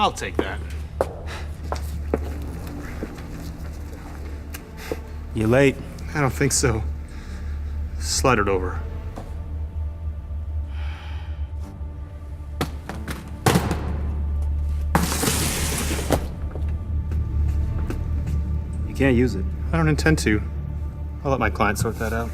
I'll take that. You late? I don't think so. Slide it over. You can't use it. I don't intend to. I'll let my client sort that out.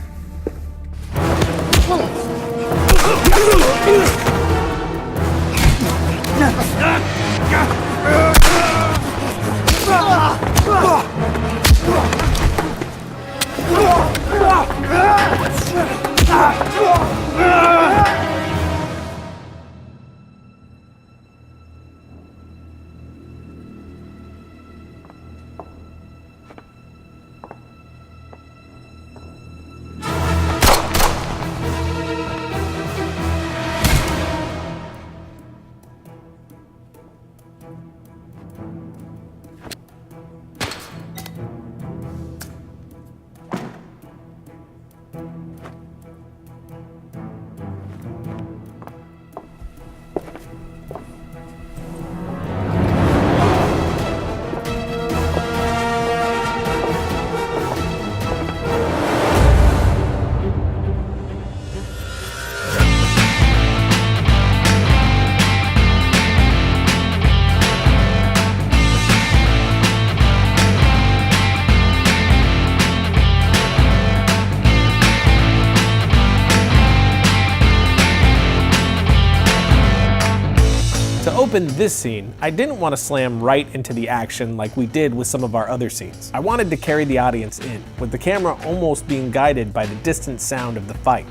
To open this scene, I didn't want to slam right into the action like we did with some of our other scenes. I wanted to carry the audience in, with the camera almost being guided by the distant sound of the fight.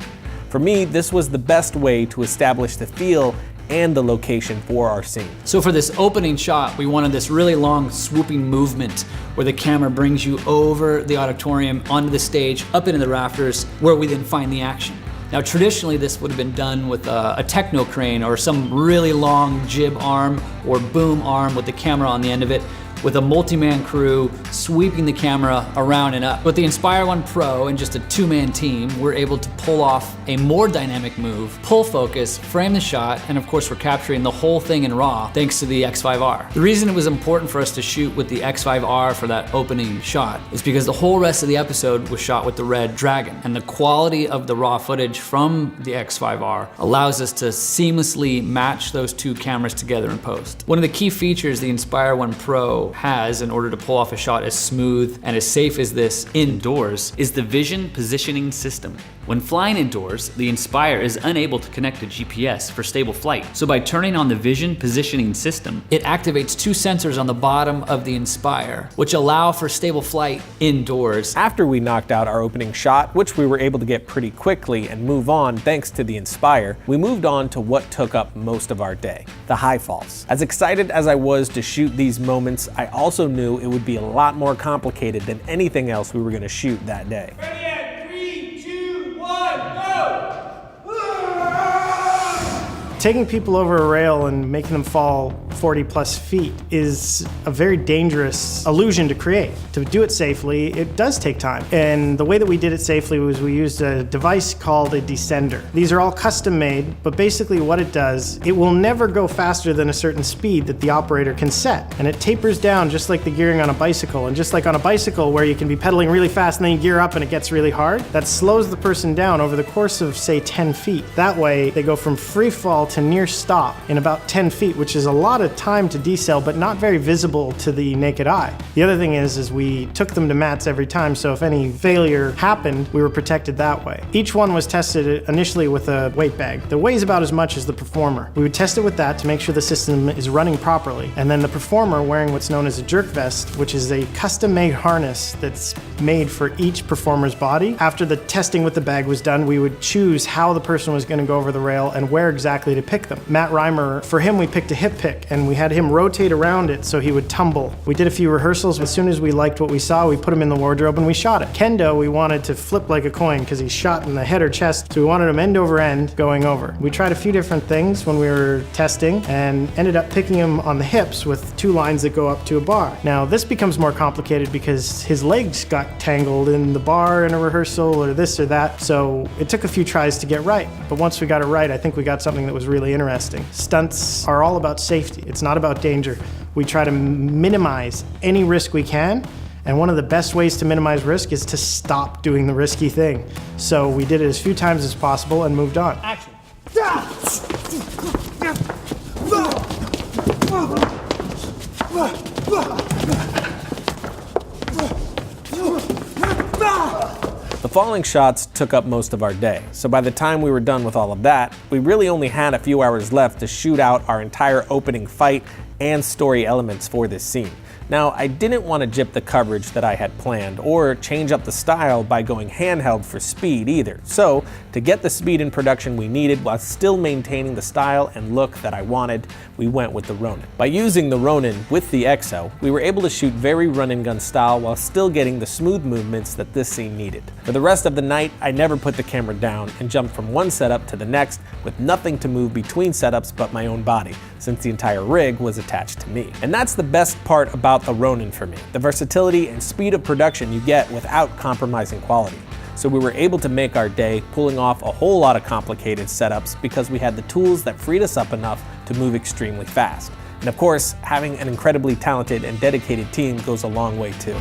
For me, this was the best way to establish the feel and the location for our scene. So for this opening shot, we wanted this really long swooping movement where the camera brings you over the auditorium, onto the stage, up into the rafters, where we then find the action. Now traditionally this would have been done with a techno crane or some really long jib arm or boom arm with the camera on the end of it, with a multi-man crew sweeping the camera around and up. With the Inspire 1 Pro and just a two-man team, we're able to pull off a more dynamic move, pull focus, frame the shot, and of course we're capturing the whole thing in RAW thanks to the X5R. The reason it was important for us to shoot with the X5R for that opening shot is because the whole rest of the episode was shot with the Red Dragon, and the quality of the RAW footage from the X5R allows us to seamlessly match those two cameras together in post. One of the key features the Inspire 1 Pro has in order to pull off a shot as smooth and as safe as this indoors is the vision positioning system. When flying indoors, the Inspire is unable to connect to GPS for stable flight. So by turning on the vision positioning system, it activates two sensors on the bottom of the Inspire, which allow for stable flight indoors. After we knocked out our opening shot, which we were able to get pretty quickly and move on thanks to the Inspire, we moved on to what took up most of our day, the high falls. As excited as I was to shoot these moments, I also knew it would be a lot more complicated than anything else we were going to shoot that day. Ready at 3, 2, 1, go! Taking people over a rail and making them fall 40 plus feet is a very dangerous illusion to create. To do it safely, it does take time. And the way that we did it safely was we used a device called a descender. These are all custom made, but basically what it does, it will never go faster than a certain speed that the operator can set. And it tapers down just like the gearing on a bicycle. And just like on a bicycle where you can be pedaling really fast and then you gear up and it gets really hard, that slows the person down over the course of say 10 feet. That way they go from free fall to near stop in about 10 feet, which is a lot of time to decel, but not very visible to the naked eye. The other thing is we took them to mats every time, so if any failure happened, we were protected that way. Each one was tested initially with a weight bag that weighs about as much as the performer. We would test it with that to make sure the system is running properly, and then the performer wearing what's known as a jerk vest, which is a custom-made harness that's made for each performer's body. After the testing with the bag was done, we would choose how the person was going to go over the rail and where exactly to pick them. Matt Reimer, for him we picked a hip pick and we had him rotate around it so he would tumble. We did a few rehearsals. As soon as we liked what we saw, we put him in the wardrobe and we shot it. Kendo, we wanted to flip like a coin because he's shot in the head or chest, so we wanted him end over end going over. We tried a few different things when we were testing and ended up picking him on the hips with two lines that go up to a bar. Now this becomes more complicated because his legs got tangled in the bar in a rehearsal or this or that, so it took a few tries to get right. But once we got it right, I think we got something that was really interesting. Stunts are all about safety. It's not about danger. We try to minimize any risk we can, and one of the best ways to minimize risk is to stop doing the risky thing. So we did it as few times as possible and moved on. Action. The falling shots took up most of our day, so by the time we were done with all of that, we really only had a few hours left to shoot out our entire opening fight and story elements for this scene. Now, I didn't want to jip the coverage that I had planned or change up the style by going handheld for speed either. So, to get the speed in production we needed while still maintaining the style and look that I wanted, we went with the Ronin. By using the Ronin with the EXO, we were able to shoot very run-and-gun style while still getting the smooth movements that this scene needed. For the rest of the night, I never put the camera down and jumped from one setup to the next with nothing to move between setups but my own body, since the entire rig was attached to me. And that's the best part about the Ronin for me, the versatility and speed of production you get without compromising quality. So we were able to make our day pulling off a whole lot of complicated setups because we had the tools that freed us up enough to move extremely fast. And of course, having an incredibly talented and dedicated team goes a long way too.